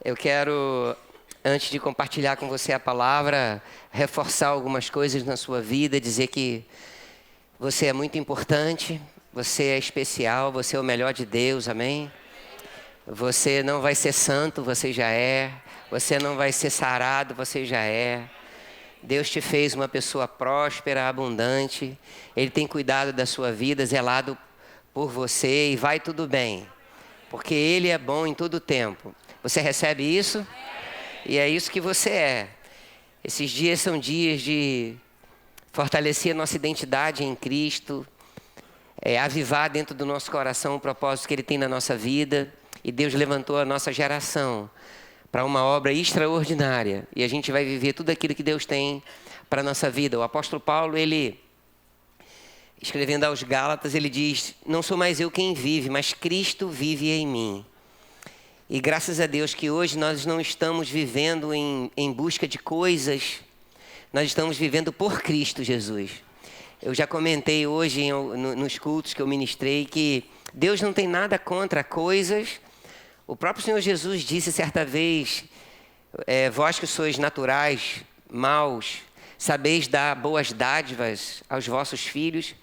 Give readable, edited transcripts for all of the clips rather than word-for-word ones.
Eu quero, antes de compartilhar com você a palavra, reforçar algumas coisas na sua vida, dizer que você é muito importante, você é especial, você é o melhor de Deus, amém? Você não vai ser santo, você já é. Você não vai ser sarado, você já é. Deus te fez uma pessoa próspera, abundante. Ele tem cuidado da sua vida, zelado por você e vai tudo bem. Porque Ele é bom em todo tempo. Você recebe isso? E é isso que você é. Esses dias são dias de fortalecer a nossa identidade em Cristo, avivar dentro do nosso coração o propósito que Ele tem na nossa vida. E Deus levantou a nossa geração para uma obra extraordinária. E a gente vai viver tudo aquilo que Deus tem para a nossa vida. O apóstolo Paulo, ele, escrevendo aos Gálatas, ele diz: não sou mais eu quem vive, mas Cristo vive em mim. E graças a Deus que hoje nós não estamos vivendo em busca de coisas, nós estamos vivendo por Cristo Jesus. Eu já comentei hoje nos cultos que eu ministrei que Deus não tem nada contra coisas. O próprio Senhor Jesus disse certa vez: vós que sois naturais, maus, sabeis dar boas dádivas aos vossos filhos,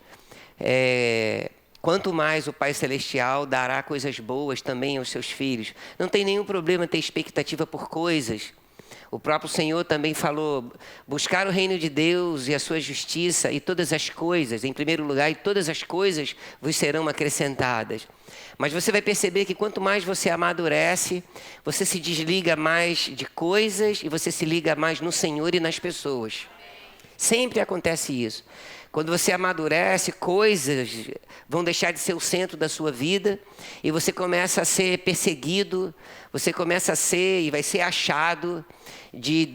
quanto mais o Pai Celestial dará coisas boas também aos seus filhos. Não tem nenhum problema ter expectativa por coisas. O próprio Senhor também falou: buscar o reino de Deus e a sua justiça, e todas as coisas, em primeiro lugar, e todas as coisas vos serão acrescentadas. Mas você vai perceber que quanto mais você amadurece, você se desliga mais de coisas e você se liga mais no Senhor e nas pessoas. Sempre acontece isso. Quando você amadurece, coisas vão deixar de ser o centro da sua vida e você começa a ser perseguido, você começa a ser e vai ser achado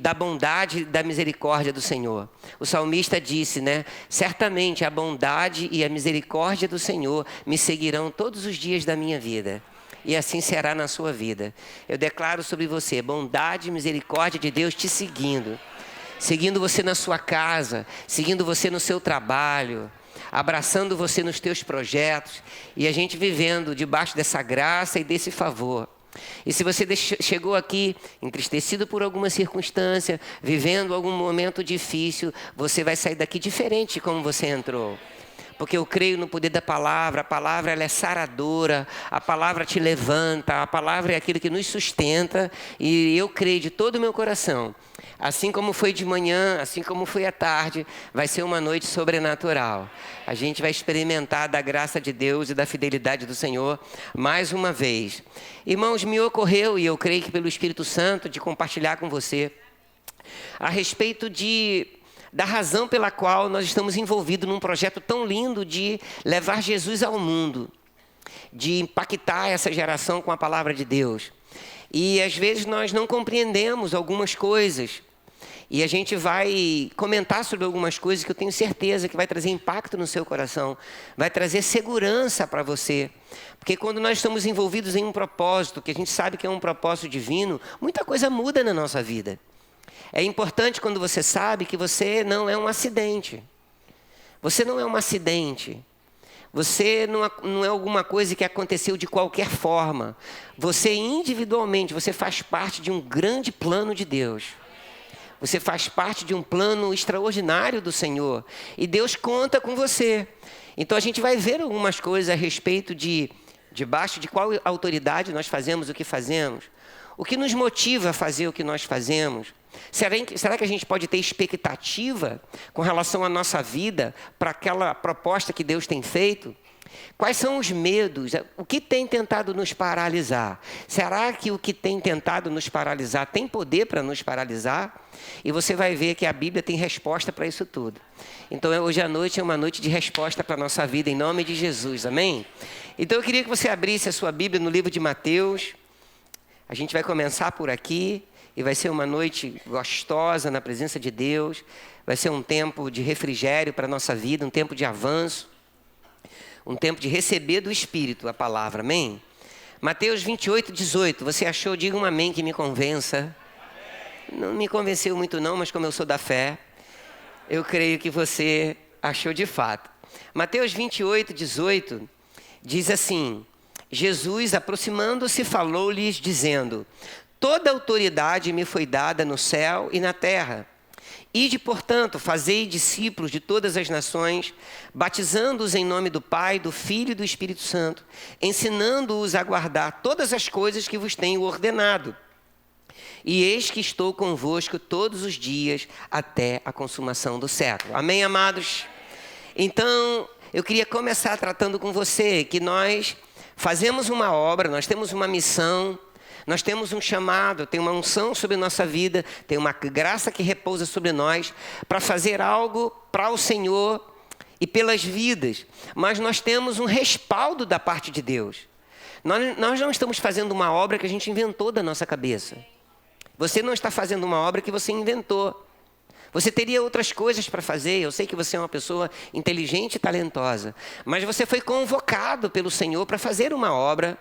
da bondade e da misericórdia do Senhor. O salmista disse, certamente a bondade e a misericórdia do Senhor me seguirão todos os dias da minha vida. E assim será na sua vida. Eu declaro sobre você, bondade e misericórdia de Deus te seguindo você na sua casa, seguindo você no seu trabalho, abraçando você nos teus projetos, e a gente vivendo debaixo dessa graça e desse favor. E se você chegou aqui entristecido por alguma circunstância, vivendo algum momento difícil, você vai sair daqui diferente de como você entrou. Porque eu creio no poder da palavra. A palavra ela é saradora, a palavra te levanta, a palavra é aquilo que nos sustenta. E eu creio de todo o meu coração, assim como foi de manhã, assim como foi à tarde, vai ser uma noite sobrenatural. A gente vai experimentar da graça de Deus e da fidelidade do Senhor mais uma vez. Irmãos, me ocorreu, e eu creio que pelo Espírito Santo, de compartilhar com você a respeito da razão pela qual nós estamos envolvidos num projeto tão lindo de levar Jesus ao mundo, de impactar essa geração com a palavra de Deus. E às vezes nós não compreendemos algumas coisas. E a gente vai comentar sobre algumas coisas que eu tenho certeza que vai trazer impacto no seu coração, vai trazer segurança para você. Porque quando nós estamos envolvidos em um propósito, que a gente sabe que é um propósito divino, muita coisa muda na nossa vida. É importante quando você sabe que você não é um acidente. Você não é um acidente. Você não é alguma coisa que aconteceu de qualquer forma. Você individualmente, você faz parte de um grande plano de Deus. Você faz parte de um plano extraordinário do Senhor. E Deus conta com você. Então a gente vai ver algumas coisas a respeito debaixo de qual autoridade nós fazemos o que fazemos. O que nos motiva a fazer o que nós fazemos? Será que a gente pode ter expectativa com relação à nossa vida para aquela proposta que Deus tem feito? Quais são os medos? O que tem tentado nos paralisar? Será que o que tem tentado nos paralisar tem poder para nos paralisar? E você vai ver que a Bíblia tem resposta para isso tudo. Então hoje à noite é uma noite de resposta para a nossa vida, em nome de Jesus, amém? Então eu queria que você abrisse a sua Bíblia no livro de Mateus. A gente vai começar por aqui e vai ser uma noite gostosa na presença de Deus. Vai ser um tempo de refrigério para a nossa vida, um tempo de avanço, um tempo de receber do Espírito a palavra, amém? Mateus 28, 18, você achou? Diga um amém que me convença. Não me convenceu muito não, mas como eu sou da fé, eu creio que você achou de fato. Mateus 28, 18 diz assim: Jesus, aproximando-se, falou-lhes, dizendo: Toda autoridade me foi dada no céu e na terra. Ide, portanto, fazei discípulos de todas as nações, batizando-os em nome do Pai, do Filho e do Espírito Santo, ensinando-os a guardar todas as coisas que vos tenho ordenado. E eis que estou convosco todos os dias até a consumação do século. Amém, amados? Então, eu queria começar tratando com você que nós fazemos uma obra, nós temos uma missão, nós temos um chamado, tem uma unção sobre nossa vida, tem uma graça que repousa sobre nós para fazer algo para o Senhor e pelas vidas. Mas nós temos um respaldo da parte de Deus. Nós não estamos fazendo uma obra que a gente inventou da nossa cabeça. Você não está fazendo uma obra que você inventou. Você teria outras coisas para fazer. Eu sei que você é uma pessoa inteligente e talentosa. Mas você foi convocado pelo Senhor para fazer uma obra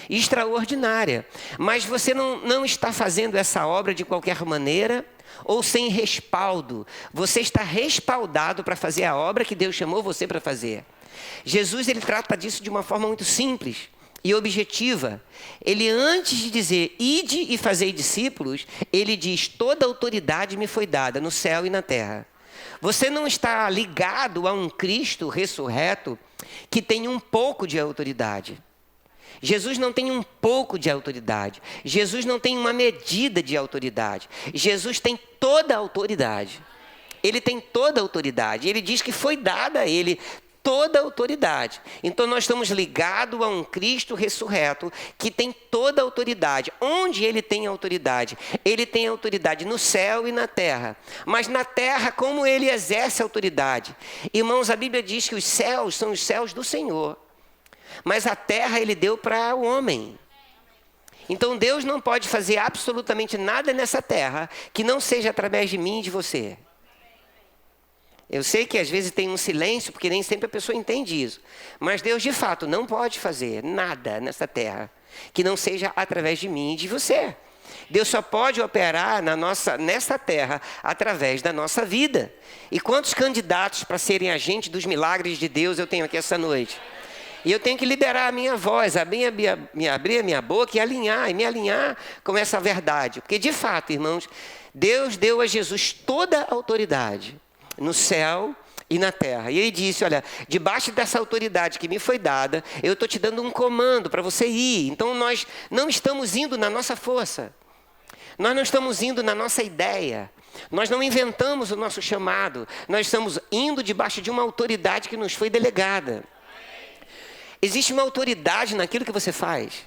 extraordinária. Mas você não está fazendo essa obra de qualquer maneira ou sem respaldo. Você está respaldado para fazer a obra que Deus chamou você para fazer. Jesus, ele trata disso de uma forma muito simples e objetiva. Ele, antes de dizer, ide e fazei discípulos, ele diz, toda autoridade me foi dada no céu e na terra. Você não está ligado a um Cristo ressurreto que tem um pouco de autoridade. Jesus não tem um pouco de autoridade. Jesus não tem uma medida de autoridade. Jesus tem toda a autoridade. Ele tem toda a autoridade. Ele diz que foi dada a ele toda a autoridade. Então nós estamos ligados a um Cristo ressurreto que tem toda a autoridade. Onde ele tem autoridade? Ele tem autoridade no céu e na terra. Mas na terra, como ele exerce autoridade? Irmãos, a Bíblia diz que os céus são os céus do Senhor. Mas a terra ele deu para o homem. Então Deus não pode fazer absolutamente nada nessa terra que não seja através de mim e de você. Eu sei que às vezes tem um silêncio, porque nem sempre a pessoa entende isso. Mas Deus, de fato, não pode fazer nada nessa terra que não seja através de mim e de você. Deus só pode operar nessa terra através da nossa vida. E quantos candidatos para serem agentes dos milagres de Deus eu tenho aqui essa noite? E eu tenho que liberar a minha voz, abrir a minha boca e me alinhar com essa verdade. Porque, de fato, irmãos, Deus deu a Jesus toda a autoridade no céu e na terra. E ele disse, olha, debaixo dessa autoridade que me foi dada, eu estou te dando um comando para você ir. Então, nós não estamos indo na nossa força. Nós não estamos indo na nossa ideia. Nós não inventamos o nosso chamado. Nós estamos indo debaixo de uma autoridade que nos foi delegada. Existe uma autoridade naquilo que você faz.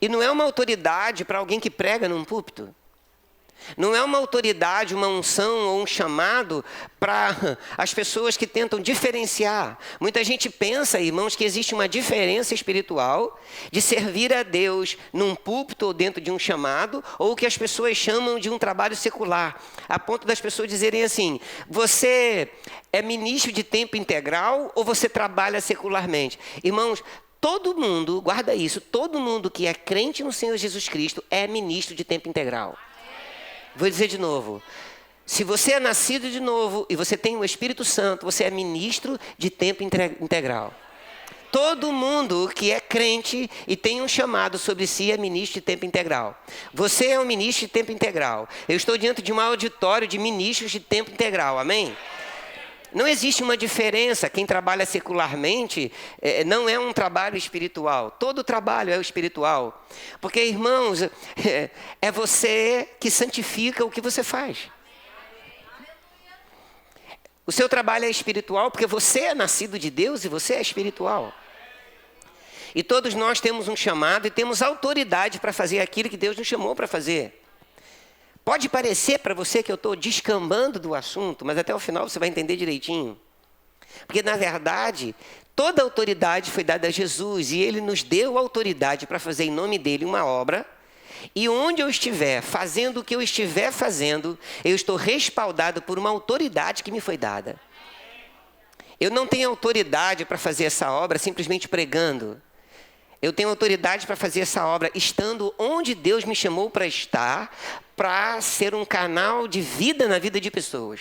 E não é uma autoridade para alguém que prega num púlpito. Não é uma autoridade, uma unção ou um chamado para as pessoas que tentam diferenciar. Muita gente pensa, irmãos, que existe uma diferença espiritual de servir a Deus num púlpito ou dentro de um chamado, ou o que as pessoas chamam de um trabalho secular. A ponto das pessoas dizerem assim, você é ministro de tempo integral ou você trabalha secularmente? Irmãos, todo mundo, guarda isso, todo mundo que é crente no Senhor Jesus Cristo é ministro de tempo integral. Vou dizer de novo, se você é nascido de novo e você tem o Espírito Santo, você é ministro de tempo integral. Todo mundo que é crente e tem um chamado sobre si é ministro de tempo integral. Você é um ministro de tempo integral. Eu estou diante de um auditório de ministros de tempo integral, amém? Não existe uma diferença. Quem trabalha secularmente não é um trabalho espiritual. Todo trabalho é espiritual. Porque, irmãos, é você que santifica o que você faz. O seu trabalho é espiritual porque você é nascido de Deus e você é espiritual. E todos nós temos um chamado e temos autoridade para fazer aquilo que Deus nos chamou para fazer. Pode parecer para você que eu estou descambando do assunto, mas até o final você vai entender direitinho. Porque, na verdade, toda a autoridade foi dada a Jesus e Ele nos deu autoridade para fazer em nome dEle uma obra. E onde eu estiver fazendo o que eu estiver fazendo, eu estou respaldado por uma autoridade que me foi dada. Eu não tenho autoridade para fazer essa obra simplesmente pregando. Eu tenho autoridade para fazer essa obra estando onde Deus me chamou para estar, para ser um canal de vida na vida de pessoas.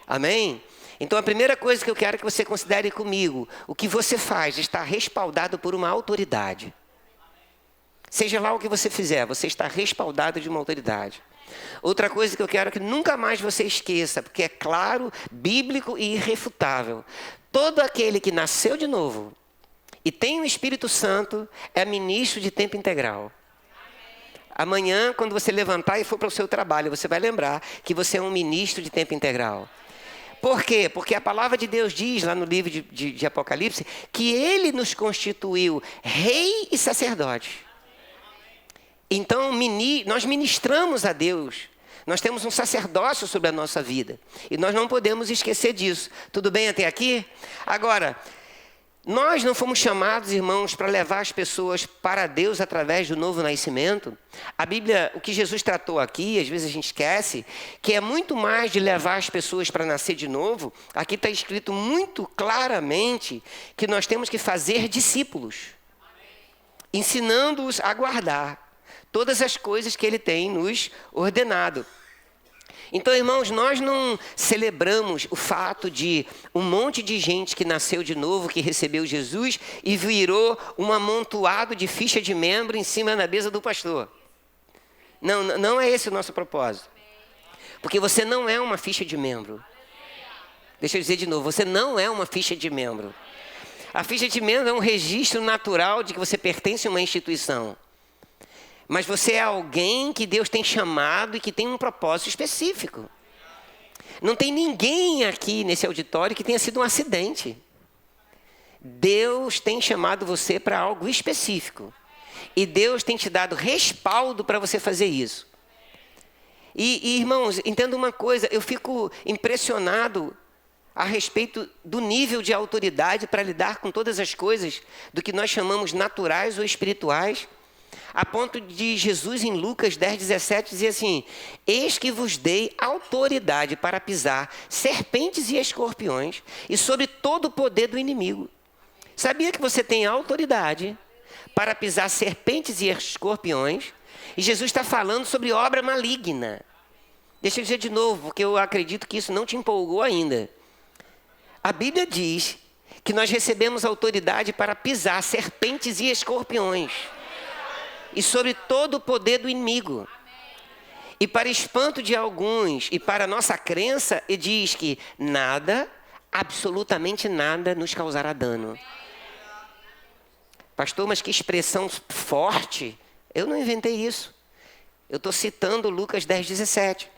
Amém? Então a primeira coisa que eu quero que você considere comigo, o que você faz está respaldado por uma autoridade. Seja lá o que você fizer, você está respaldado de uma autoridade. Outra coisa que eu quero que nunca mais você esqueça, porque é claro, bíblico e irrefutável. Todo aquele que nasceu de novo e tem o Espírito Santo é ministro de tempo integral. Amanhã, quando você levantar e for para o seu trabalho, você vai lembrar que você é um ministro de tempo integral. Por quê? Porque a palavra de Deus diz lá no livro de Apocalipse que Ele nos constituiu rei e sacerdote. Então, nós ministramos a Deus. Nós temos um sacerdócio sobre a nossa vida. E nós não podemos esquecer disso. Tudo bem até aqui? Agora, nós não fomos chamados, irmãos, para levar as pessoas para Deus através do novo nascimento. A Bíblia, o que Jesus tratou aqui, às vezes a gente esquece, que é muito mais de levar as pessoas para nascer de novo. Aqui está escrito muito claramente que nós temos que fazer discípulos, ensinando-os a guardar todas as coisas que Ele tem nos ordenado. Então, irmãos, nós não celebramos o fato de um monte de gente que nasceu de novo, que recebeu Jesus e virou um amontoado de ficha de membro em cima da mesa do pastor. Não é esse o nosso propósito. Porque você não é uma ficha de membro. Deixa eu dizer de novo, você não é uma ficha de membro. A ficha de membro é um registro natural de que você pertence a uma instituição. Mas você é alguém que Deus tem chamado e que tem um propósito específico. Não tem ninguém aqui nesse auditório que tenha sido um acidente. Deus tem chamado você para algo específico. E Deus tem te dado respaldo para você fazer isso. E irmãos, entenda uma coisa, eu fico impressionado a respeito do nível de autoridade para lidar com todas as coisas do que nós chamamos naturais ou espirituais. A ponto de Jesus, em Lucas 10:17, dizer assim: eis que vos dei autoridade para pisar serpentes e escorpiões e sobre todo o poder do inimigo. Sabia que você tem autoridade para pisar serpentes e escorpiões? E Jesus está falando sobre obra maligna. Deixa eu dizer de novo, porque eu acredito que isso não te empolgou ainda. A Bíblia diz que nós recebemos autoridade para pisar serpentes e escorpiões e sobre todo o poder do inimigo. E para espanto de alguns, e para nossa crença, ele diz que nada, absolutamente nada, nos causará dano. Pastor, mas que expressão forte. Eu não inventei isso. Eu estou citando Lucas 10:17.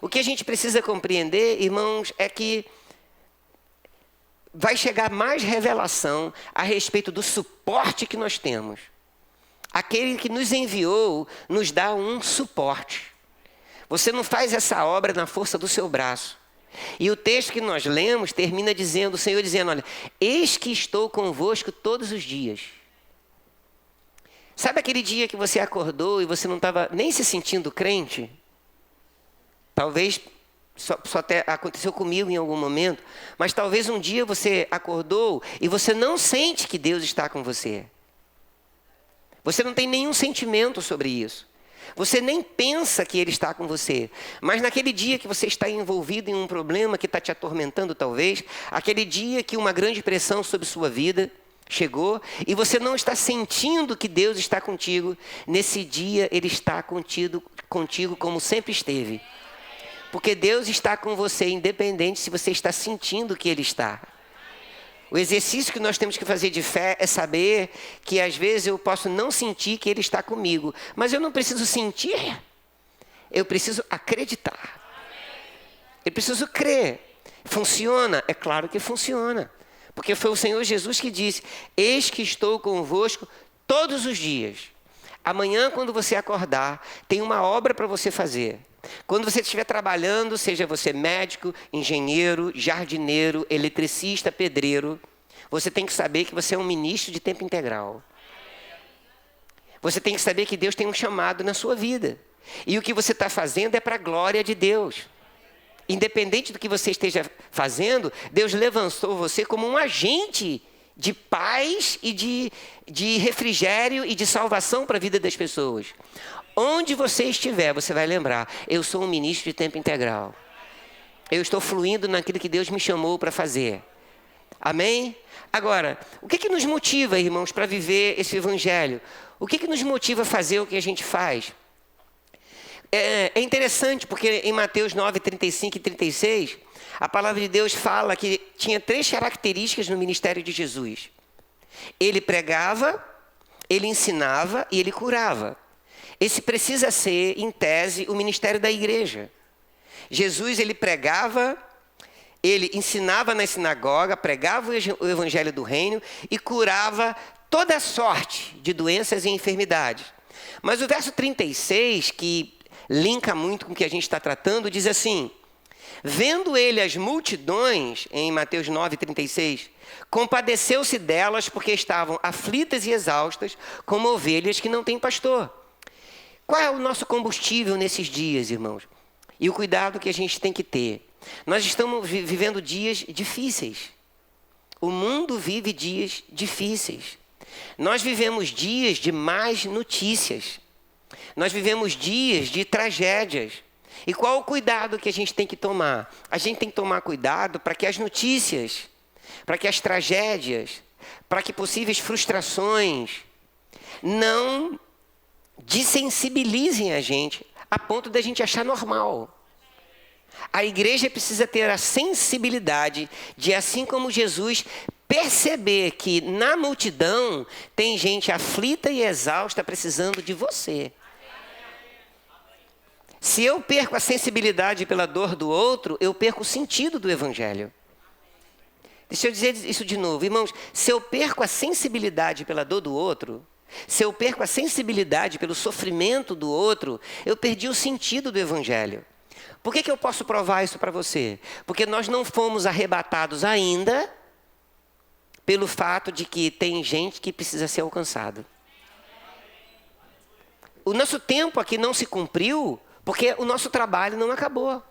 O que a gente precisa compreender, irmãos, é que vai chegar mais revelação a respeito do suporte que nós temos. Aquele que nos enviou nos dá um suporte. Você não faz essa obra na força do seu braço. E o texto que nós lemos termina dizendo, o Senhor dizendo, olha, eis que estou convosco todos os dias. Sabe aquele dia que você acordou e você não estava nem se sentindo crente? Talvez só até aconteceu comigo em algum momento, mas talvez um dia você acordou e você não sente que Deus está com você. Você não tem nenhum sentimento sobre isso. Você nem pensa que Ele está com você. Mas naquele dia que você está envolvido em um problema que está te atormentando talvez, aquele dia que uma grande pressão sobre sua vida chegou e você não está sentindo que Deus está contigo, nesse dia Ele está contigo como sempre esteve. Porque Deus está com você independente se você está sentindo que Ele está. O exercício que nós temos que fazer de fé é saber que às vezes eu posso não sentir que Ele está comigo. Mas eu não preciso sentir, eu preciso acreditar. Eu preciso crer. Funciona? É claro que funciona. Porque foi o Senhor Jesus que disse, eis que estou convosco todos os dias. Amanhã, quando você acordar, tem uma obra para você fazer. Quando você estiver trabalhando, seja você médico, engenheiro, jardineiro, eletricista, pedreiro, você tem que saber que você é um ministro de tempo integral. Você tem que saber que Deus tem um chamado na sua vida. E o que você está fazendo é para a glória de Deus. Independente do que você esteja fazendo, Deus levantou você como um agente de paz e de refrigério e de salvação para a vida das pessoas. Onde você estiver, você vai lembrar, eu sou um ministro de tempo integral. Eu estou fluindo naquilo que Deus me chamou para fazer. Amém? Agora, o que nos motiva, irmãos, para viver esse evangelho? O que nos motiva a fazer o que a gente faz? É interessante porque em Mateus 9, 35 e 36, a palavra de Deus fala que tinha 3 características no ministério de Jesus. Ele pregava, ele ensinava e ele curava. Esse precisa ser, em tese, o ministério da igreja. Jesus, ele pregava, ele ensinava na sinagoga, pregava o evangelho do reino e curava toda sorte de doenças e enfermidades. Mas o verso 36, que linka muito com o que a gente está tratando, diz assim: vendo ele as multidões, em Mateus 9, 36, compadeceu-se delas porque estavam aflitas e exaustas, como ovelhas que não têm pastor. Qual é o nosso combustível nesses dias, irmãos? E o cuidado que a gente tem que ter. Nós estamos vivendo dias difíceis. O mundo vive dias difíceis. Nós vivemos dias de más notícias. Nós vivemos dias de tragédias. E qual o cuidado que a gente tem que tomar? A gente tem que tomar cuidado para que as notícias, para que as tragédias, para que possíveis frustrações não desensibilizem a gente a ponto da gente achar normal. A igreja precisa ter a sensibilidade de, assim como Jesus, perceber que na multidão tem gente aflita e exausta precisando de você. Se eu perco a sensibilidade pela dor do outro, eu perco o sentido do evangelho. Deixa eu dizer isso de novo, irmãos. Se eu perco a sensibilidade pela dor do outro, se eu perco a sensibilidade pelo sofrimento do outro, eu perdi o sentido do evangelho. Por que eu posso provar isso para você? Porque nós não fomos arrebatados ainda pelo fato de que tem gente que precisa ser alcançada. O nosso tempo aqui não se cumpriu porque o nosso trabalho não acabou.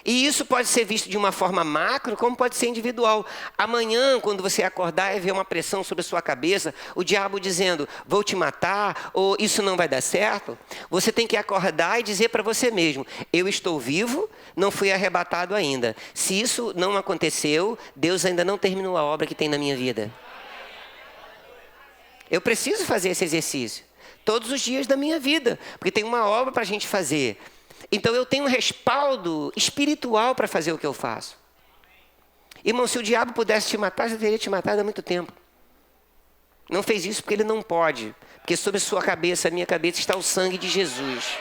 E isso pode ser visto de uma forma macro, como pode ser individual. Amanhã, quando você acordar e ver uma pressão sobre a sua cabeça, o diabo dizendo, vou te matar, ou isso não vai dar certo, você tem que acordar e dizer para você mesmo, eu estou vivo, não fui arrebatado ainda. Se isso não aconteceu, Deus ainda não terminou a obra que tem na minha vida. Eu preciso fazer esse exercício todos os dias da minha vida, porque tem uma obra para a gente fazer. Então eu tenho um respaldo espiritual para fazer o que eu faço. Irmão, se o diabo pudesse te matar, já teria te matado há muito tempo. Não fez isso porque ele não pode. Porque sobre sua cabeça, a minha cabeça, está o sangue de Jesus.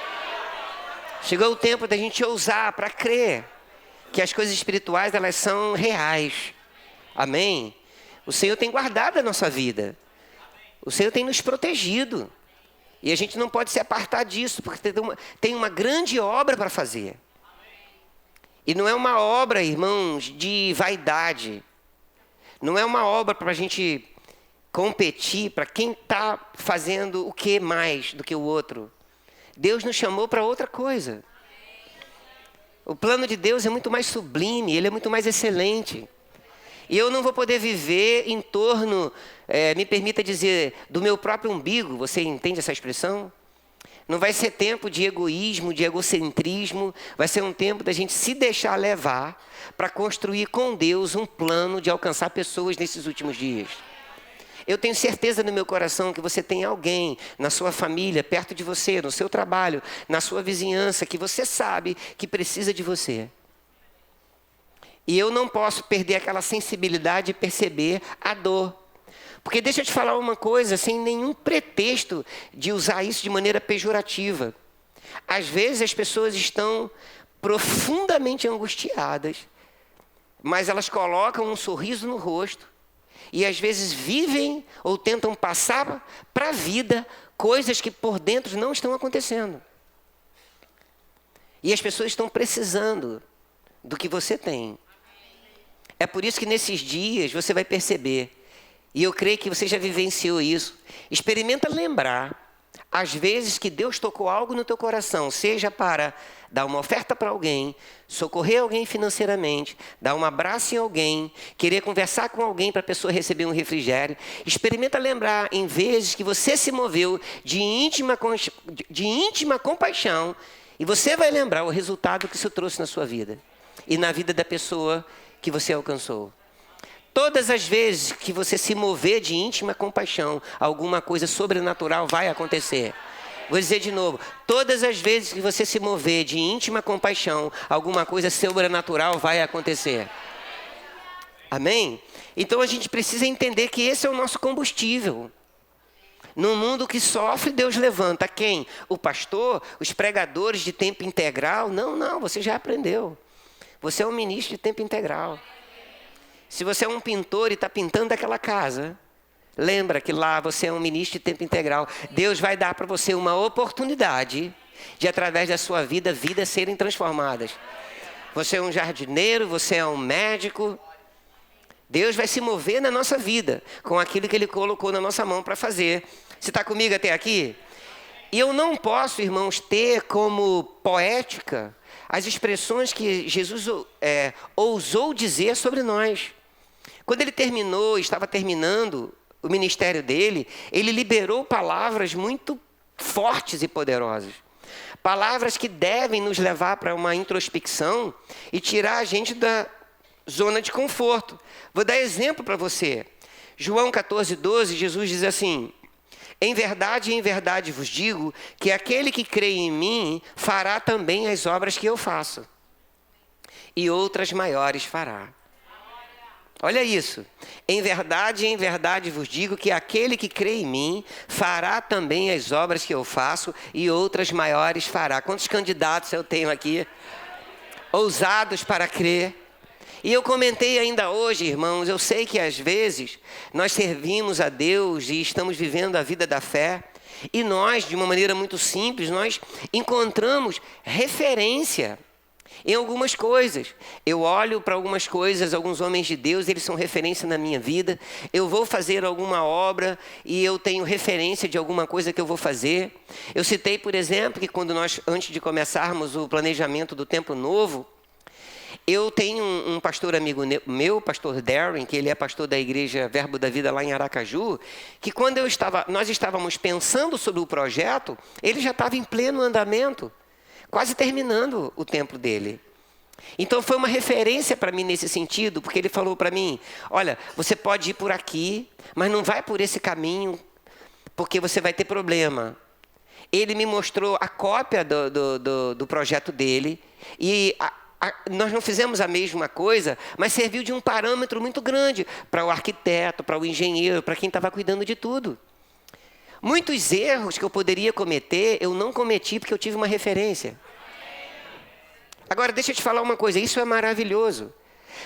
Chegou o tempo da gente ousar para crer que as coisas espirituais, elas são reais. Amém? O Senhor tem guardado a nossa vida. O Senhor tem nos protegido. E a gente não pode se apartar disso, porque tem uma grande obra para fazer. E não é uma obra, irmãos, de vaidade. Não é uma obra para a gente competir, para quem está fazendo o que mais do que o outro. Deus nos chamou para outra coisa. O plano de Deus é muito mais sublime, ele é muito mais excelente. E eu não vou poder viver em torno, me permita dizer, do meu próprio umbigo. Você entende essa expressão? Não vai ser tempo de egoísmo, de egocentrismo. Vai ser um tempo da gente se deixar levar para construir com Deus um plano de alcançar pessoas nesses últimos dias. Eu tenho certeza no meu coração que você tem alguém na sua família, perto de você, no seu trabalho, na sua vizinhança, que você sabe que precisa de você. E eu não posso perder aquela sensibilidade de perceber a dor. Porque deixa eu te falar uma coisa, sem nenhum pretexto de usar isso de maneira pejorativa. Às vezes as pessoas estão profundamente angustiadas, mas elas colocam um sorriso no rosto e às vezes vivem ou tentam passar para a vida coisas que por dentro não estão acontecendo. E as pessoas estão precisando do que você tem. É por isso que nesses dias você vai perceber, e eu creio que você já vivenciou isso, experimenta lembrar, às vezes que Deus tocou algo no teu coração, seja para dar uma oferta para alguém, socorrer alguém financeiramente, dar um abraço em alguém, querer conversar com alguém para a pessoa receber um refrigério. Experimenta lembrar em vezes que você se moveu de íntima compaixão, e você vai lembrar o resultado que isso trouxe na sua vida e na vida da pessoa que você alcançou. Todas as vezes que você se mover de íntima compaixão, alguma coisa sobrenatural vai acontecer. Vou dizer de novo, todas as vezes que você se mover de íntima compaixão, alguma coisa sobrenatural vai acontecer. Amém? Então a gente precisa entender que esse é o nosso combustível. No mundo que sofre, Deus levanta quem? O pastor, os pregadores de tempo integral? Não, você já aprendeu. Você é um ministro de tempo integral. Se você é um pintor e está pintando aquela casa, lembra que lá você é um ministro de tempo integral. Deus vai dar para você uma oportunidade de, através da sua vida, vidas serem transformadas. Você é um jardineiro, você é um médico. Deus vai se mover na nossa vida com aquilo que Ele colocou na nossa mão para fazer. Você está comigo até aqui? E eu não posso, irmãos, ter como poética as expressões que Jesus ousou dizer sobre nós. Quando Ele estava terminando o ministério dele, Ele liberou palavras muito fortes e poderosas. Palavras que devem nos levar para uma introspecção e tirar a gente da zona de conforto. Vou dar exemplo para você. João 14:12, Jesus diz assim: em verdade vos digo que aquele que crê em mim fará também as obras que eu faço, e outras maiores fará. Olha isso. Em verdade vos digo que aquele que crê em mim fará também as obras que eu faço, e outras maiores fará. Quantos candidatos eu tenho aqui? Ousados para crer. E eu comentei ainda hoje, irmãos, eu sei que às vezes nós servimos a Deus e estamos vivendo a vida da fé, e nós, de uma maneira muito simples, nós encontramos referência em algumas coisas. Eu olho para algumas coisas, alguns homens de Deus, eles são referência na minha vida. Eu vou fazer alguma obra e eu tenho referência de alguma coisa que eu vou fazer. Eu citei, por exemplo, que quando nós, antes de começarmos o planejamento do Templo Novo, eu tenho um pastor amigo meu, pastor Darren, que ele é pastor da igreja Verbo da Vida lá em Aracaju, que quando nós estávamos pensando sobre o projeto, ele já estava em pleno andamento, quase terminando o templo dele. Então foi uma referência para mim nesse sentido, porque ele falou para mim: olha, você pode ir por aqui, mas não vai por esse caminho, porque você vai ter problema. Ele me mostrou a cópia do projeto dele, e nós não fizemos a mesma coisa, mas serviu de um parâmetro muito grande para o arquiteto, para o engenheiro, para quem estava cuidando de tudo. Muitos erros que eu poderia cometer, eu não cometi porque eu tive uma referência. Agora, deixa eu te falar uma coisa, isso é maravilhoso.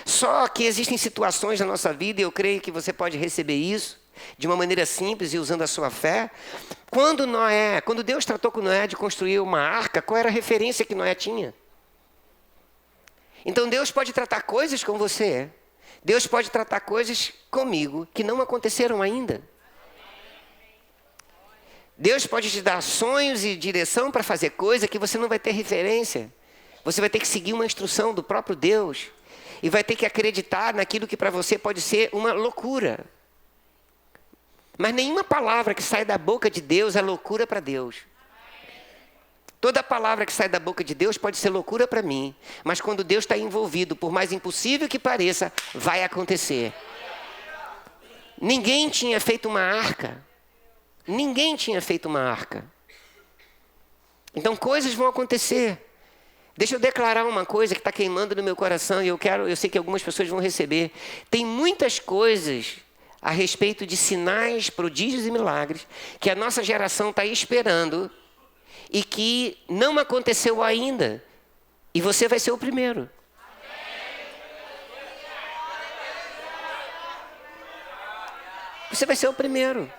Só que existem situações na nossa vida, e eu creio que você pode receber isso de uma maneira simples e usando a sua fé. Quando Deus tratou com Noé de construir uma arca, qual era a referência que Noé tinha? Então Deus pode tratar coisas com você, Deus pode tratar coisas comigo que não aconteceram ainda. Deus pode te dar sonhos e direção para fazer coisa que você não vai ter referência. Você vai ter que seguir uma instrução do próprio Deus e vai ter que acreditar naquilo que para você pode ser uma loucura. Mas nenhuma palavra que sai da boca de Deus é loucura para Deus. Toda palavra que sai da boca de Deus pode ser loucura para mim, mas quando Deus está envolvido, por mais impossível que pareça, vai acontecer. Ninguém tinha feito uma arca. Ninguém tinha feito uma arca. Então coisas vão acontecer. Deixa eu declarar uma coisa que está queimando no meu coração e eu sei que algumas pessoas vão receber. Tem muitas coisas a respeito de sinais, prodígios e milagres que a nossa geração está esperando e que não aconteceu ainda. E você vai ser o primeiro. Você vai ser o primeiro.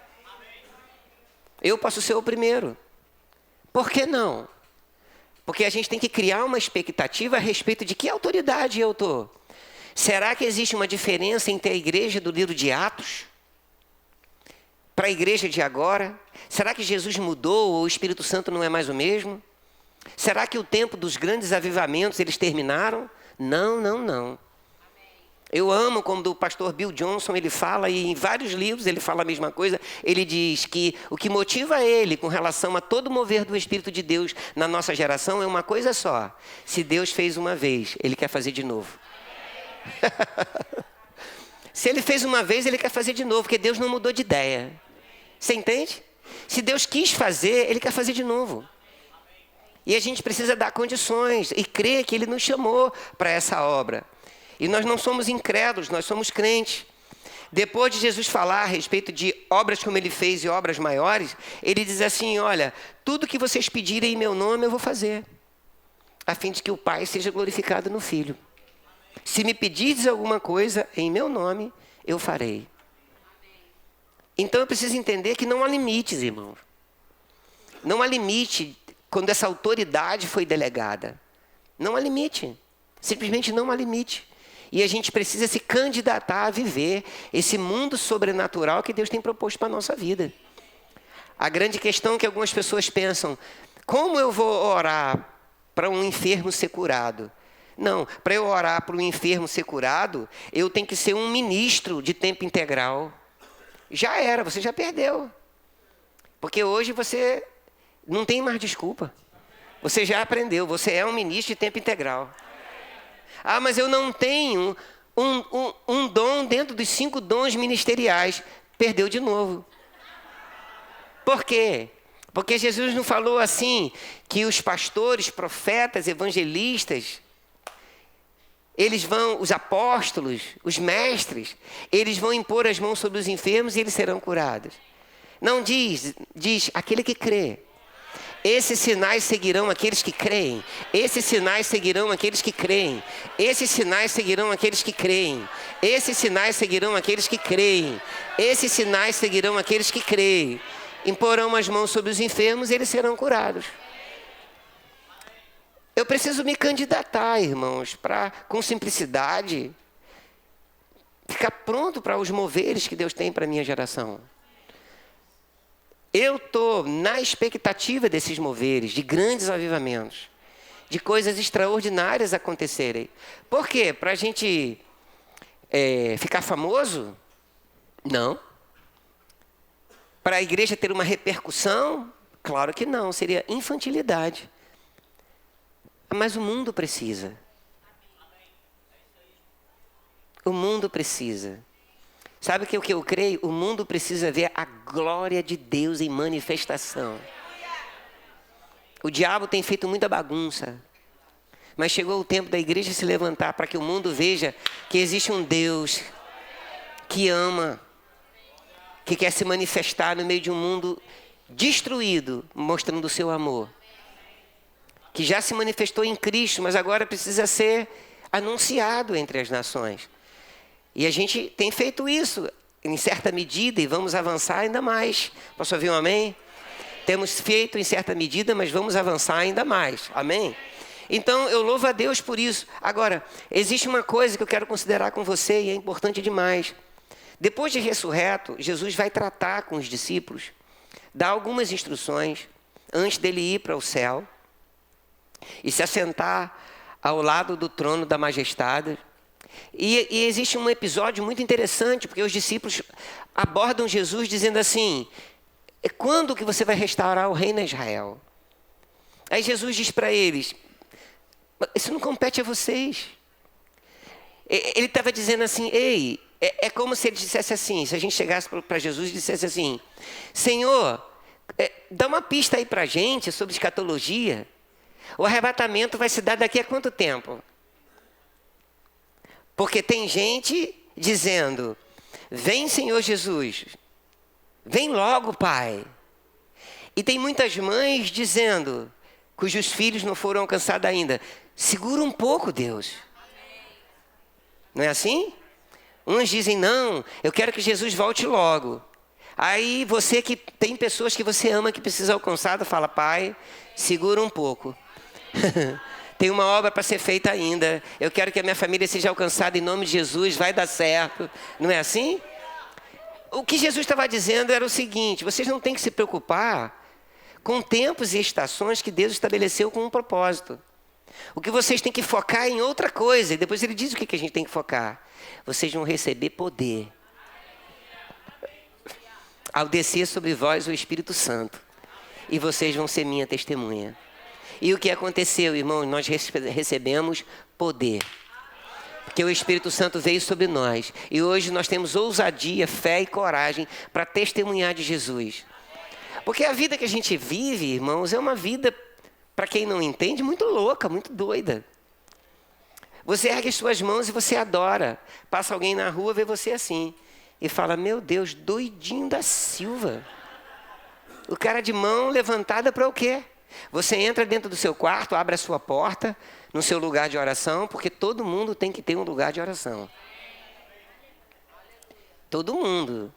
Eu posso ser o primeiro. Por que não? Porque a gente tem que criar uma expectativa a respeito de que autoridade eu estou. Será que existe uma diferença entre a igreja do livro de Atos para a igreja de agora? Será que Jesus mudou ou o Espírito Santo não é mais o mesmo? Será que o tempo dos grandes avivamentos eles terminaram? Não. Eu amo quando o pastor Bill Johnson ele fala, e em vários livros ele fala a mesma coisa. Ele diz que o que motiva ele com relação a todo mover do Espírito de Deus na nossa geração é uma coisa só: se Deus fez uma vez, Ele quer fazer de novo. Se ele fez uma vez, ele quer fazer de novo, porque Deus não mudou de ideia. Você entende? Se Deus quis fazer, ele quer fazer de novo. E a gente precisa dar condições e crer que ele nos chamou para essa obra. E nós não somos incrédulos, nós somos crentes. Depois de Jesus falar a respeito de obras como ele fez e obras maiores, ele diz assim, olha, tudo que vocês pedirem em meu nome eu vou fazer, a fim de que o Pai seja glorificado no Filho. Se me pedirdes alguma coisa em meu nome, eu farei. Então eu preciso entender que não há limites, irmãos. Não há limite quando essa autoridade foi delegada. Não há limite. Simplesmente não há limite. E a gente precisa se candidatar a viver esse mundo sobrenatural que Deus tem proposto para a nossa vida. A grande questão é que algumas pessoas pensam, como eu vou orar para um enfermo ser curado? Não, para eu orar para um enfermo ser curado, eu tenho que ser um ministro de tempo integral. Já era, você já perdeu. Porque hoje você não tem mais desculpa. Você já aprendeu, você é um ministro de tempo integral. Ah, mas eu não tenho um dom dentro dos 5 dons ministeriais. Perdeu de novo. Por quê? Porque Jesus não falou assim, que os pastores, profetas, evangelistas, os apóstolos, os mestres, eles vão impor as mãos sobre os enfermos e eles serão curados. Não diz aquele que crê. Esses sinais seguirão aqueles que creem. Esses sinais seguirão aqueles que creem. Esses sinais seguirão aqueles que creem. Esses sinais seguirão aqueles que creem. Esses sinais seguirão aqueles que creem. Imporão as mãos sobre os enfermos e eles serão curados. Eu preciso me candidatar, irmãos, para, com simplicidade, ficar pronto para os moveres que Deus tem para a minha geração. Eu estou na expectativa desses moveres, de grandes avivamentos, de coisas extraordinárias acontecerem. Por quê? Para a gente ficar famoso? Não. Para a igreja ter uma repercussão? Claro que não, seria infantilidade. Mas o mundo precisa. O mundo precisa. Sabe o que eu creio? O mundo precisa ver a glória de Deus em manifestação. O diabo tem feito muita bagunça. Mas chegou o tempo da igreja se levantar para que o mundo veja que existe um Deus que ama, que quer se manifestar no meio de um mundo destruído, mostrando o seu amor. Que já se manifestou em Cristo, mas agora precisa ser anunciado entre as nações. E a gente tem feito isso em certa medida e vamos avançar ainda mais. Posso ouvir um amém? Temos feito em certa medida, mas vamos avançar ainda mais. Amém? Então, eu louvo a Deus por isso. Agora, existe uma coisa que eu quero considerar com você e é importante demais. Depois de ressurreto, Jesus vai tratar com os discípulos, dar algumas instruções antes dele ir para o céu e se assentar ao lado do trono da majestade. E existe um episódio muito interessante, porque os discípulos abordam Jesus dizendo assim, quando que você vai restaurar o reino a Israel? Aí Jesus diz para eles, isso não compete a vocês. Ele estava dizendo assim, ei, é como se ele dissesse assim, se a gente chegasse para Jesus e dissesse assim, Senhor, dá uma pista aí para a gente sobre escatologia. O arrebatamento vai se dar daqui a quanto tempo? Porque tem gente dizendo, vem Senhor Jesus, vem logo Pai. E tem muitas mães dizendo, cujos filhos não foram alcançados ainda, segura um pouco Deus. Não é assim? Uns dizem, não, eu quero que Jesus volte logo. Aí você que tem pessoas que você ama que precisa alcançar, fala, Pai, segura um pouco. Tem uma obra para ser feita ainda. Eu quero que a minha família seja alcançada em nome de Jesus, vai dar certo. Não é assim? O que Jesus estava dizendo era o seguinte, vocês não têm que se preocupar com tempos e estações que Deus estabeleceu com um propósito. O que vocês têm que focar é em outra coisa. E depois ele diz o que a gente tem que focar. Vocês vão receber poder ao descer sobre vós o Espírito Santo. E vocês vão ser minha testemunha. E o que aconteceu, irmão? Nós recebemos poder. Porque o Espírito Santo veio sobre nós. E hoje nós temos ousadia, fé e coragem para testemunhar de Jesus. Porque a vida que a gente vive, irmãos, é uma vida, para quem não entende, muito louca, muito doida. Você ergue as suas mãos e você adora. Passa alguém na rua, vê você assim. E fala, meu Deus, doidinho da Silva. O cara de mão levantada para o quê? Você entra dentro do seu quarto, abre a sua porta, no seu lugar de oração, porque todo mundo tem que ter um lugar de oração. Todo mundo.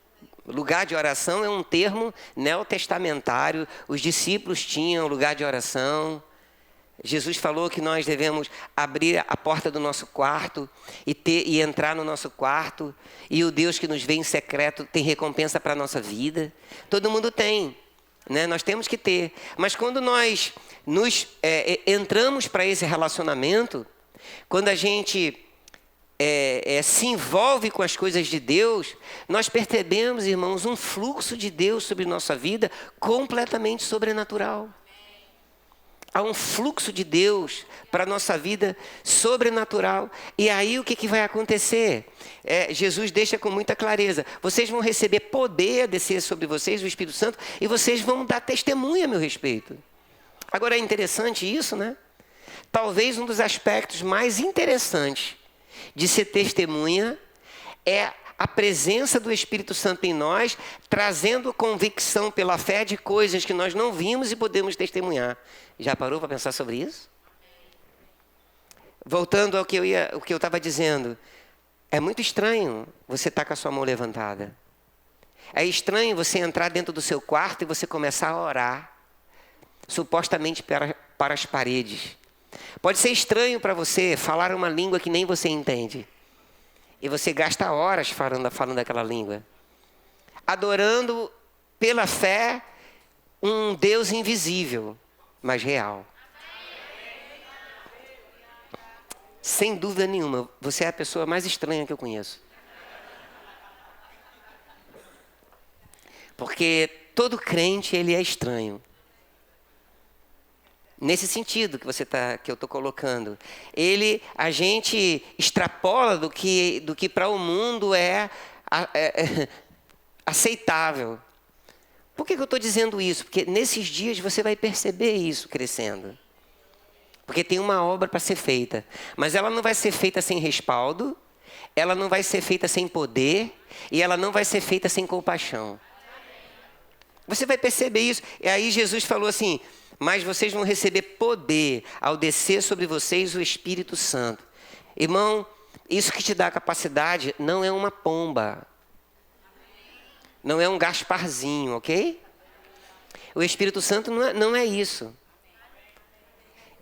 Lugar de oração é um termo neotestamentário. Os discípulos tinham lugar de oração. Jesus falou que nós devemos abrir a porta do nosso quarto e entrar no nosso quarto. E o Deus que nos vê em secreto tem recompensa para a nossa vida. Todo mundo tem, né? Nós temos que ter. Mas quando nós entramos para esse relacionamento, quando a gente se envolve com as coisas de Deus, nós percebemos, irmãos, um fluxo de Deus sobre nossa vida completamente sobrenatural. Há um fluxo de Deus para a nossa vida sobrenatural. E aí o que vai acontecer? Jesus deixa com muita clareza. Vocês vão receber poder a descer sobre vocês, o Espírito Santo, e vocês vão dar testemunha a meu respeito. Agora é interessante isso, né? Talvez um dos aspectos mais interessantes de ser testemunha é a presença do Espírito Santo em nós, trazendo convicção pela fé de coisas que nós não vimos e podemos testemunhar. Já parou para pensar sobre isso? Voltando ao que eu estava dizendo, é muito estranho você estar com a sua mão levantada. É estranho você entrar dentro do seu quarto e você começar a orar, supostamente para as paredes. Pode ser estranho para você falar uma língua que nem você entende. E você gasta horas falando aquela língua. Adorando pela fé um Deus invisível, mas real. Sem dúvida nenhuma, você é a pessoa mais estranha que eu conheço. Porque todo crente, ele é estranho. Nesse sentido que eu estou colocando. A gente extrapola do que para o mundo é aceitável. Por que eu estou dizendo isso? Porque nesses dias você vai perceber isso crescendo. Porque tem uma obra para ser feita. Mas ela não vai ser feita sem respaldo, ela não vai ser feita sem poder, e ela não vai ser feita sem compaixão. Você vai perceber isso. E aí Jesus falou assim, mas vocês vão receber poder ao descer sobre vocês o Espírito Santo. Irmão, isso que te dá capacidade não é uma pomba. Não é um Gasparzinho, ok? O Espírito Santo não é isso.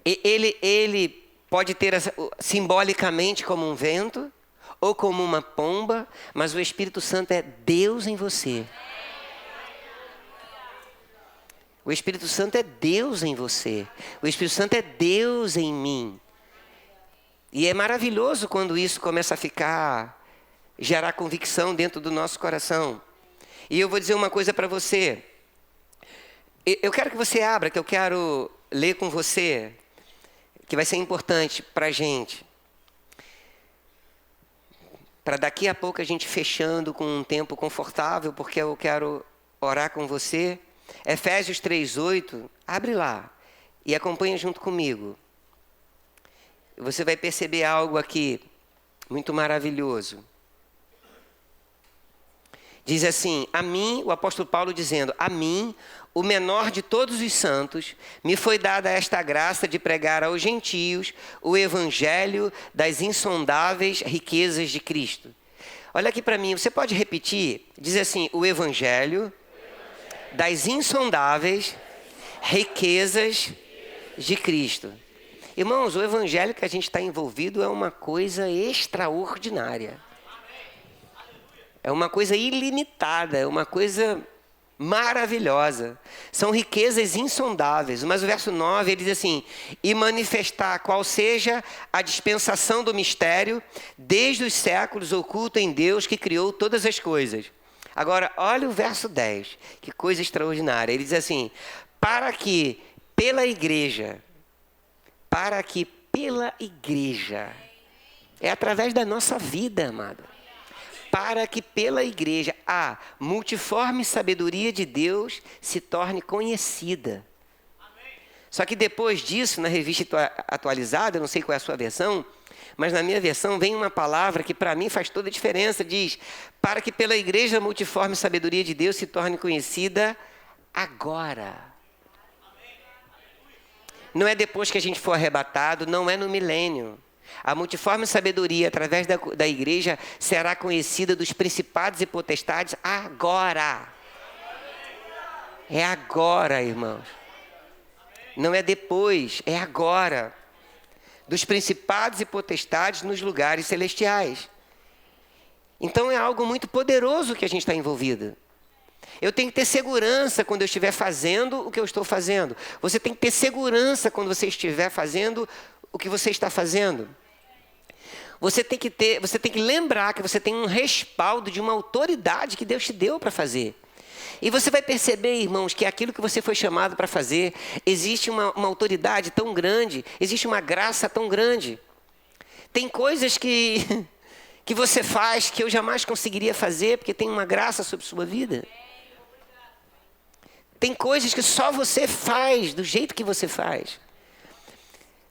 Ele pode ter simbolicamente como um vento ou como uma pomba, mas o Espírito Santo é Deus em você. O Espírito Santo é Deus em você. O Espírito Santo é Deus em mim. E é maravilhoso quando isso começa a gerar convicção dentro do nosso coração. E eu vou dizer uma coisa para você. Eu quero que você abra, que eu quero ler com você, que vai ser importante para a gente. Para daqui a pouco a gente fechando com um tempo confortável, porque eu quero orar com você. Efésios 3:8, abre lá e acompanha junto comigo. Você vai perceber algo aqui muito maravilhoso. Diz assim, a mim, o apóstolo Paulo dizendo, a mim, o menor de todos os santos, me foi dada esta graça de pregar aos gentios o evangelho das insondáveis riquezas de Cristo. Olha aqui para mim, você pode repetir? Diz assim, o evangelho das insondáveis riquezas de Cristo. Irmãos, o evangelho que a gente está envolvido é uma coisa extraordinária. É uma coisa ilimitada, é uma coisa maravilhosa. São riquezas insondáveis. Mas o verso 9, ele diz assim, e manifestar qual seja a dispensação do mistério, desde os séculos oculto em Deus que criou todas as coisas. Agora, olha o verso 10, que coisa extraordinária. Ele diz assim, para que pela igreja, É através da nossa vida, amado. Para que pela igreja a multiforme sabedoria de Deus se torne conhecida. Só que depois disso, na revista atualizada, eu não sei qual é a sua versão, mas na minha versão vem uma palavra que para mim faz toda a diferença. Diz, para que pela igreja a multiforme sabedoria de Deus se torne conhecida agora. Não é depois que a gente for arrebatado, não é no milênio. A multiforme sabedoria, através da igreja, será conhecida dos principados e potestades agora. É agora, irmãos. Não é depois, é agora. Dos principados e potestades nos lugares celestiais. Então é algo muito poderoso que a gente está envolvido. Eu tenho que ter segurança quando eu estiver fazendo o que eu estou fazendo. Você tem que ter segurança quando você estiver fazendo o que você está fazendo. Você tem que lembrar que você tem um respaldo de uma autoridade que Deus te deu para fazer. E você vai perceber, irmãos, que aquilo que você foi chamado para fazer, existe uma autoridade tão grande, existe uma graça tão grande. Tem coisas que você faz que eu jamais conseguiria fazer, porque tem uma graça sobre sua vida. Tem coisas que só você faz, do jeito que você faz.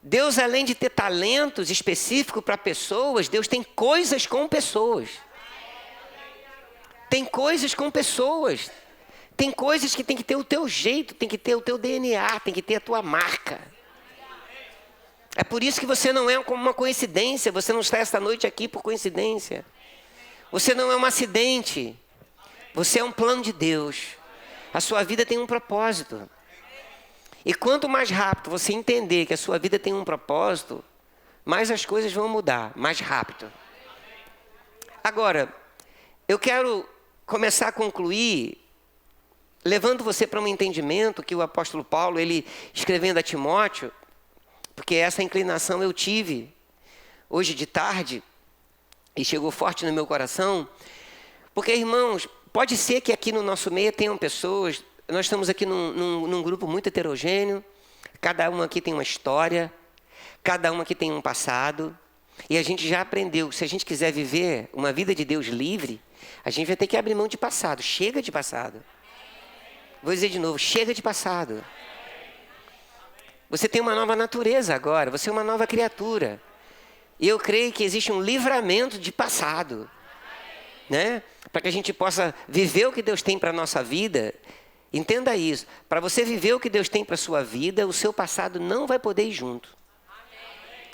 Deus, além de ter talentos específicos para pessoas, Deus tem coisas com pessoas. Tem coisas com pessoas. Tem coisas que tem que ter o teu jeito, tem que ter o teu DNA, tem que ter a tua marca. É por isso que você não é como uma coincidência, você não está esta noite aqui por coincidência. Você não é um acidente. Você é um plano de Deus. A sua vida tem um propósito. E quanto mais rápido você entender que a sua vida tem um propósito, mais as coisas vão mudar, mais rápido. Agora, eu quero começar a concluir levando você para um entendimento que o apóstolo Paulo, ele escrevendo a Timóteo, porque essa inclinação eu tive hoje de tarde e chegou forte no meu coração, porque, irmãos, pode ser que aqui no nosso meio tenham pessoas, nós estamos aqui num grupo muito heterogêneo, cada um aqui tem uma história, cada um aqui tem um passado, e a gente já aprendeu que se a gente quiser viver uma vida de Deus livre, a gente vai ter que abrir mão de passado. Chega de passado. Vou dizer de novo, chega de passado. Você tem uma nova natureza agora, você é uma nova criatura. E eu creio que existe um livramento de passado, né? Para que a gente possa viver o que Deus tem para a nossa vida. Entenda isso, para você viver o que Deus tem para a sua vida, o seu passado não vai poder ir junto.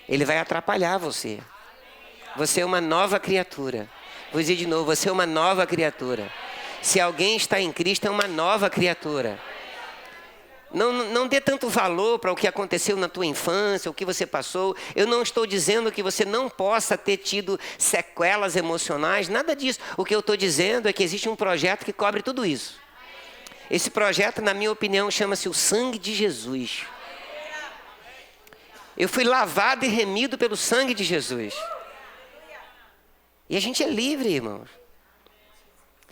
Ele vai atrapalhar você. Você é uma nova criatura. Vou dizer de novo, você é uma nova criatura. Se alguém está em Cristo, é uma nova criatura. Não dê tanto valor para o que aconteceu na tua infância, o que você passou. Eu não estou dizendo que você não possa ter tido sequelas emocionais, nada disso. O que eu estou dizendo é que existe um projeto que cobre tudo isso. Esse projeto, na minha opinião, chama-se o sangue de Jesus. Eu fui lavado e remido pelo sangue de Jesus. E a gente é livre, irmãos.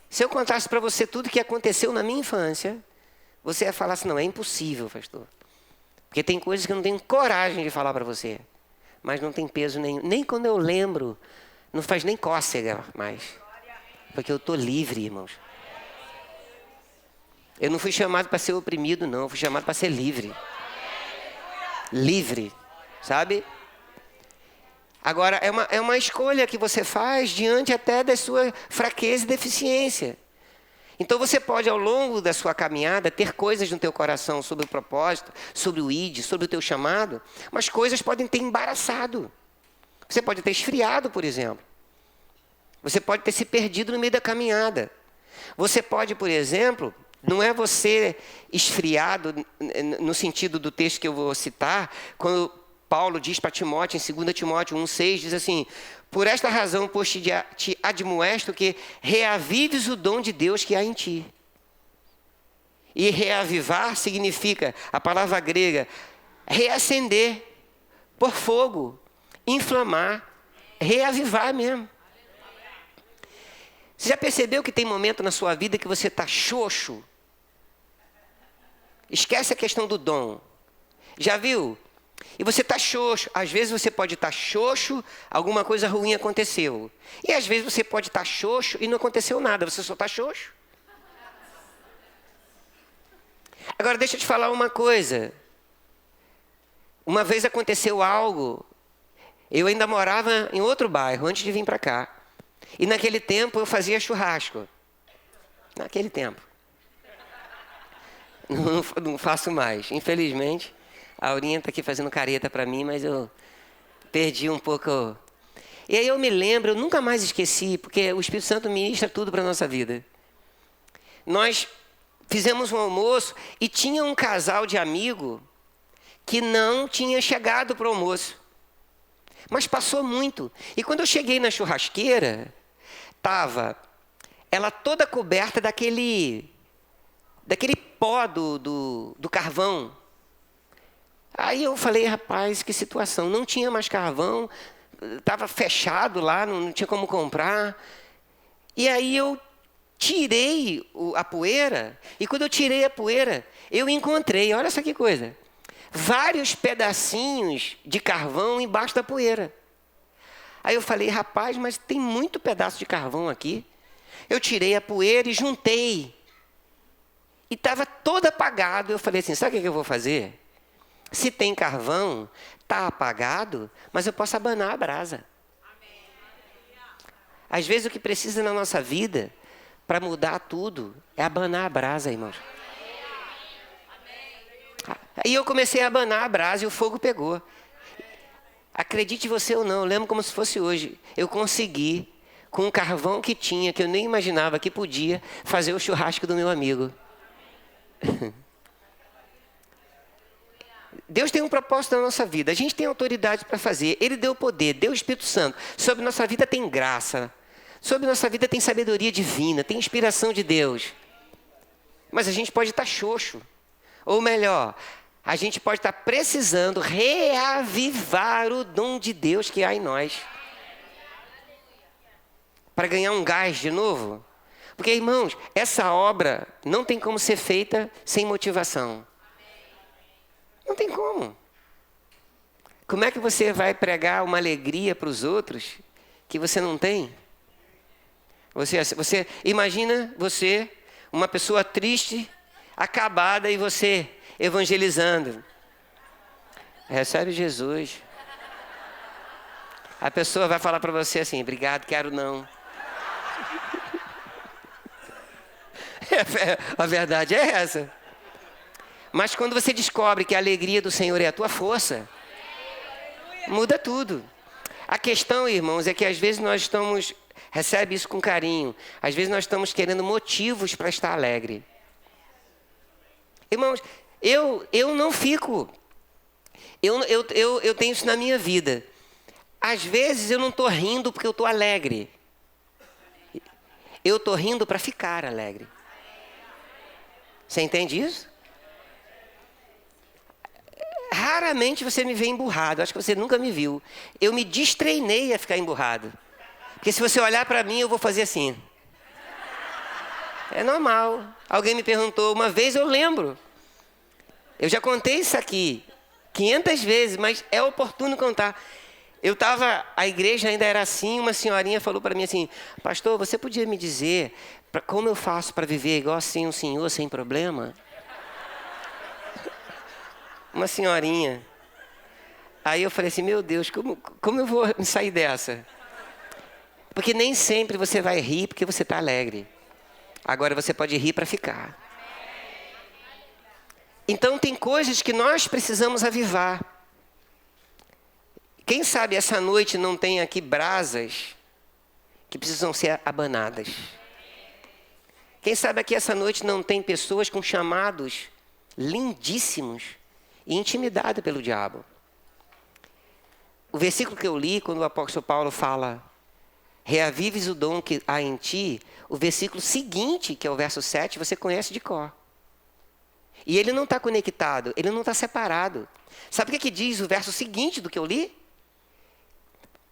Se eu contasse para você tudo o que aconteceu na minha infância, você ia falar assim, não, é impossível, pastor. Porque tem coisas que eu não tenho coragem de falar para você. Mas não tem peso nenhum. Nem quando eu lembro, não faz nem cócega mais. Porque eu estou livre, irmãos. Eu não fui chamado para ser oprimido, não. Eu fui chamado para ser livre. Livre, sabe? Agora, é uma escolha que você faz diante até da sua fraqueza e deficiência. Então você pode, ao longo da sua caminhada, ter coisas no teu coração sobre o propósito, sobre o ID, sobre o teu chamado, mas coisas podem ter embaraçado. Você pode ter esfriado, por exemplo. Você pode ter se perdido no meio da caminhada. Você pode, por exemplo, não é você esfriado no sentido do texto que eu vou citar, quando Paulo diz para Timóteo, em 2 Timóteo 1,6, diz assim, por esta razão, pois te admoesto que reavives o dom de Deus que há em ti. E reavivar significa, a palavra grega, reacender, por fogo, inflamar, reavivar mesmo. Você já percebeu que tem momento na sua vida que você está xoxo? Esquece a questão do dom. Já viu? E você está xoxo. Às vezes você pode estar xoxo, alguma coisa ruim aconteceu. E às vezes você pode estar xoxo e não aconteceu nada, você só está xoxo. Agora deixa eu te falar uma coisa. Uma vez aconteceu algo, eu ainda morava em outro bairro antes de vir para cá. E naquele tempo eu fazia churrasco. Naquele tempo. Não faço mais, infelizmente. A Aurinha está aqui fazendo careta para mim, mas eu perdi um pouco. E aí eu me lembro, eu nunca mais esqueci, porque o Espírito Santo ministra tudo para a nossa vida. Nós fizemos um almoço e tinha um casal de amigo que não tinha chegado para o almoço. Mas passou muito. E quando eu cheguei na churrasqueira, estava ela toda coberta daquele pó do carvão. Aí eu falei, rapaz, que situação. Não tinha mais carvão, estava fechado lá, não tinha como comprar. E aí eu tirei a poeira, e quando eu tirei a poeira, eu encontrei, olha só que coisa, vários pedacinhos de carvão embaixo da poeira. Aí eu falei, rapaz, mas tem muito pedaço de carvão aqui. Eu tirei a poeira e juntei. E estava todo apagado. Eu falei assim, sabe o que eu vou fazer? Se tem carvão, está apagado, mas eu posso abanar a brasa. Às vezes o que precisa na nossa vida, para mudar tudo, é abanar a brasa, irmãos. Aí eu comecei a abanar a brasa e o fogo pegou. Acredite você ou não, eu lembro como se fosse hoje. Eu consegui, com o carvão que tinha, que eu nem imaginava que podia, fazer o churrasco do meu amigo. Deus tem um propósito na nossa vida. A gente tem autoridade para fazer. Ele deu poder, deu o Espírito Santo. Sobre nossa vida tem graça. Sobre nossa vida tem sabedoria divina, tem inspiração de Deus. Mas a gente pode estar xoxo. Ou melhor, a gente pode estar precisando reavivar o dom de Deus que há em nós. Para ganhar um gás de novo. Porque, irmãos, essa obra não tem como ser feita sem motivação. Não tem como. Como é que você vai pregar uma alegria para os outros que você não tem? Você imagina você, uma pessoa triste, acabada, e você evangelizando. Recebe Jesus. A pessoa vai falar para você assim, obrigado, quero não. A verdade é essa. Mas quando você descobre que a alegria do Senhor é a tua força, muda tudo. A questão, irmãos, é que às vezes nós estamos... Recebe isso com carinho. Às vezes nós estamos querendo motivos para estar alegre. Irmãos, eu não fico... Eu tenho isso na minha vida. Às vezes eu não estou rindo porque eu estou alegre. Eu estou rindo para ficar alegre. Você entende isso? Raramente você me vê emburrado. Acho que você nunca me viu. Eu me destreinei a ficar emburrado. Porque se você olhar para mim, eu vou fazer assim. É normal. Alguém me perguntou uma vez, eu lembro. Eu já contei isso aqui 500 vezes, mas é oportuno contar. A igreja ainda era assim, uma senhorinha falou para mim assim, pastor, você podia me dizer como eu faço para viver igual assim um senhor, sem problema? Uma senhorinha. Aí eu falei assim, meu Deus, como eu vou me sair dessa? Porque nem sempre você vai rir porque você está alegre. Agora você pode rir para ficar. Então tem coisas que nós precisamos avivar. Quem sabe essa noite não tem aqui brasas que precisam ser abanadas. Quem sabe aqui essa noite não tem pessoas com chamados lindíssimos e intimidadas pelo diabo. O versículo que eu li, quando o apóstolo Paulo fala, reavives o dom que há em ti, o versículo seguinte, que é o verso 7, você conhece de cor. E ele não está conectado, ele não está separado. Sabe o que diz o verso seguinte do que eu li?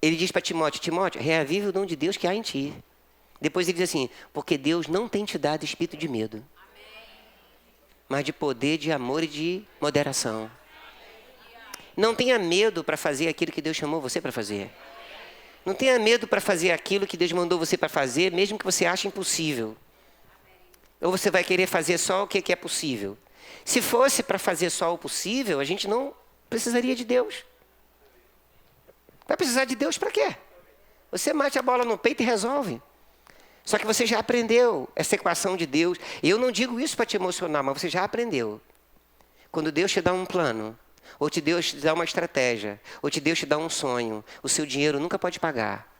Ele diz para Timóteo, Timóteo, reavive o dom de Deus que há em ti. Depois ele diz assim, porque Deus não tem te dado espírito de medo, mas de poder, de amor e de moderação. Não tenha medo para fazer aquilo que Deus chamou você para fazer. Não tenha medo para fazer aquilo que Deus mandou você para fazer, mesmo que você ache impossível. Ou você vai querer fazer só o que é possível. Se fosse para fazer só o possível, a gente não precisaria de Deus. Vai precisar de Deus para quê? Você mate a bola no peito e resolve. Só que você já aprendeu essa equação de Deus. E eu não digo isso para te emocionar, mas você já aprendeu. Quando Deus te dá um plano, ou Deus te dá uma estratégia, ou Deus te dá um sonho, o seu dinheiro nunca pode pagar.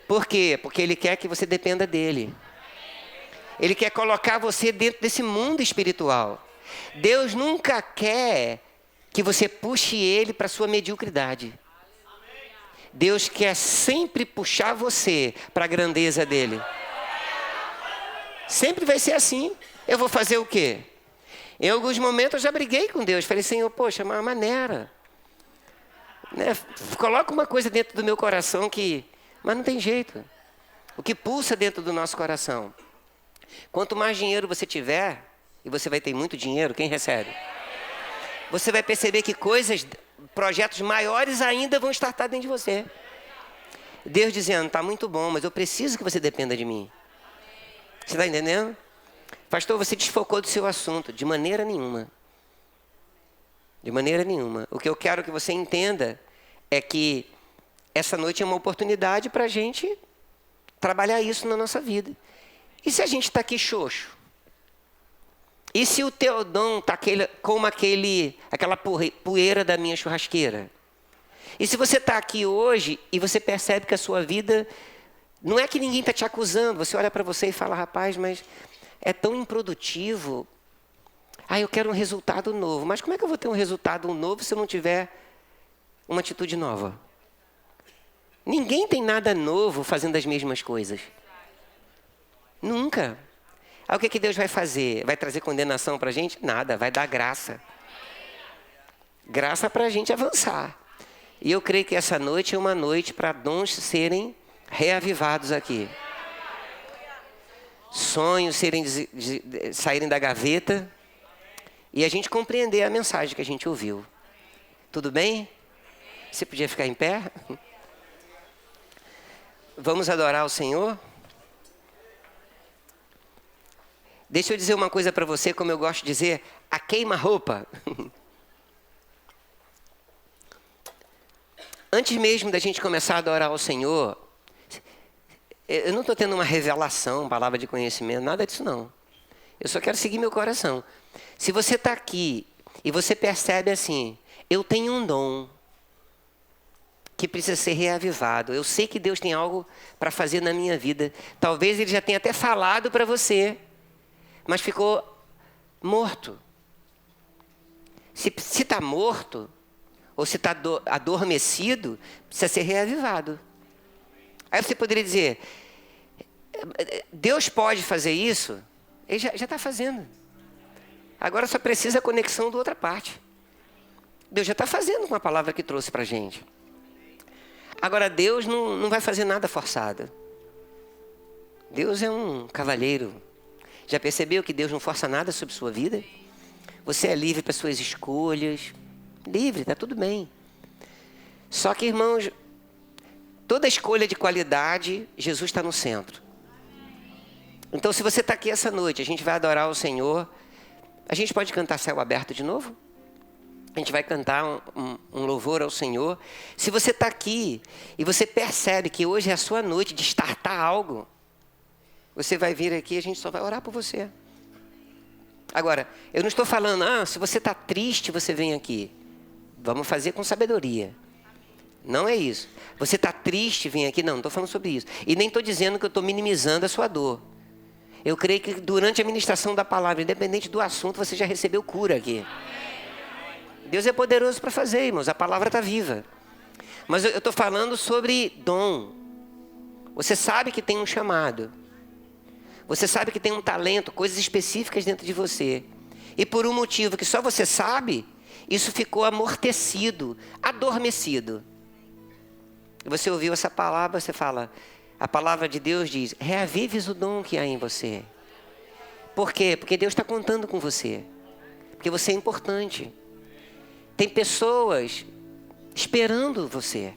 Por quê? Porque Ele quer que você dependa dEle. Ele quer colocar você dentro desse mundo espiritual. Deus nunca quer que você puxe Ele para a sua mediocridade. Deus quer sempre puxar você para a grandeza dEle. Sempre vai ser assim. Eu vou fazer o quê? Em alguns momentos eu já briguei com Deus. Falei, Senhor, poxa, uma maneira. Né? Coloca uma coisa dentro do meu coração que... Mas não tem jeito. O que pulsa dentro do nosso coração. Quanto mais dinheiro você tiver, e você vai ter muito dinheiro, quem recebe? Você vai perceber que projetos maiores ainda vão estar dentro de você. Deus dizendo, está muito bom, mas eu preciso que você dependa de mim. Você está entendendo? Pastor, você desfocou do seu assunto. De maneira nenhuma. De maneira nenhuma. O que eu quero que você entenda é que essa noite é uma oportunidade para a gente trabalhar isso na nossa vida. E se a gente está aqui xoxo? E se o teu dom está como aquela poeira da minha churrasqueira? E se você está aqui hoje e você percebe que a sua vida... Não é que ninguém está te acusando. Você olha para você e fala, rapaz, mas é tão improdutivo. Eu quero um resultado novo. Mas como é que eu vou ter um resultado novo se eu não tiver uma atitude nova? Ninguém tem nada novo fazendo as mesmas coisas. Nunca. Aí o que Deus vai fazer? Vai trazer condenação para a gente? Nada, vai dar graça. Graça para a gente avançar. E eu creio que essa noite é uma noite para dons serem reavivados aqui. Sonhos saírem da gaveta e a gente compreender a mensagem que a gente ouviu. Tudo bem? Você podia ficar em pé? Vamos adorar o Senhor? Deixa eu dizer uma coisa para você, como eu gosto de dizer, a queima-roupa. Antes mesmo da gente começar a adorar o Senhor, eu não estou tendo uma revelação, palavra de conhecimento, nada disso não. Eu só quero seguir meu coração. Se você está aqui e você percebe assim, eu tenho um dom que precisa ser reavivado. Eu sei que Deus tem algo para fazer na minha vida. Talvez Ele já tenha até falado para você, mas ficou morto. Se está morto, ou se está adormecido, precisa ser reavivado. Aí você poderia dizer, Deus pode fazer isso? Ele já está fazendo. Agora só precisa a conexão da outra parte. Deus já está fazendo com a palavra que trouxe para a gente. Agora Deus não vai fazer nada forçado. Deus é um cavalheiro. Já percebeu que Deus não força nada sobre sua vida? Você é livre para suas escolhas. Livre, está tudo bem. Só que, irmãos, toda escolha de qualidade, Jesus está no centro. Então, se você está aqui essa noite, a gente vai adorar o Senhor. A gente pode cantar Céu Aberto de novo? A gente vai cantar um louvor ao Senhor. Se você está aqui e você percebe que hoje é a sua noite de startar algo, você vai vir aqui e a gente só vai orar por você. Agora, eu não estou falando, se você está triste, você vem aqui. Vamos fazer com sabedoria. Não é isso. Você está triste, vem aqui. Não estou falando sobre isso. E nem estou dizendo que eu estou minimizando a sua dor. Eu creio que durante a ministração da palavra, independente do assunto, você já recebeu cura aqui. Deus é poderoso para fazer, irmãos. A palavra está viva. Mas eu estou falando sobre dom. Você sabe que tem um chamado. Você sabe que tem um talento, coisas específicas dentro de você. E por um motivo que só você sabe, isso ficou amortecido, adormecido. E você ouviu essa palavra, você fala, a palavra de Deus diz, reavives o dom que há em você. Por quê? Porque Deus está contando com você. porque você é importante. Tem pessoas esperando você.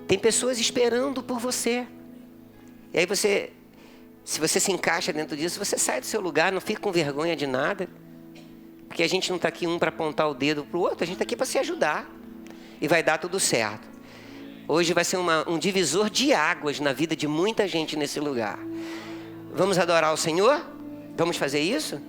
Tem pessoas esperando por você. E aí você, se você se encaixa dentro disso, você sai do seu lugar, não fica com vergonha de nada. Porque a gente não está aqui um para apontar o dedo para o outro, a gente está aqui para se ajudar. E vai dar tudo certo. Hoje vai ser um divisor de águas na vida de muita gente nesse lugar. Vamos adorar o Senhor? Vamos fazer isso?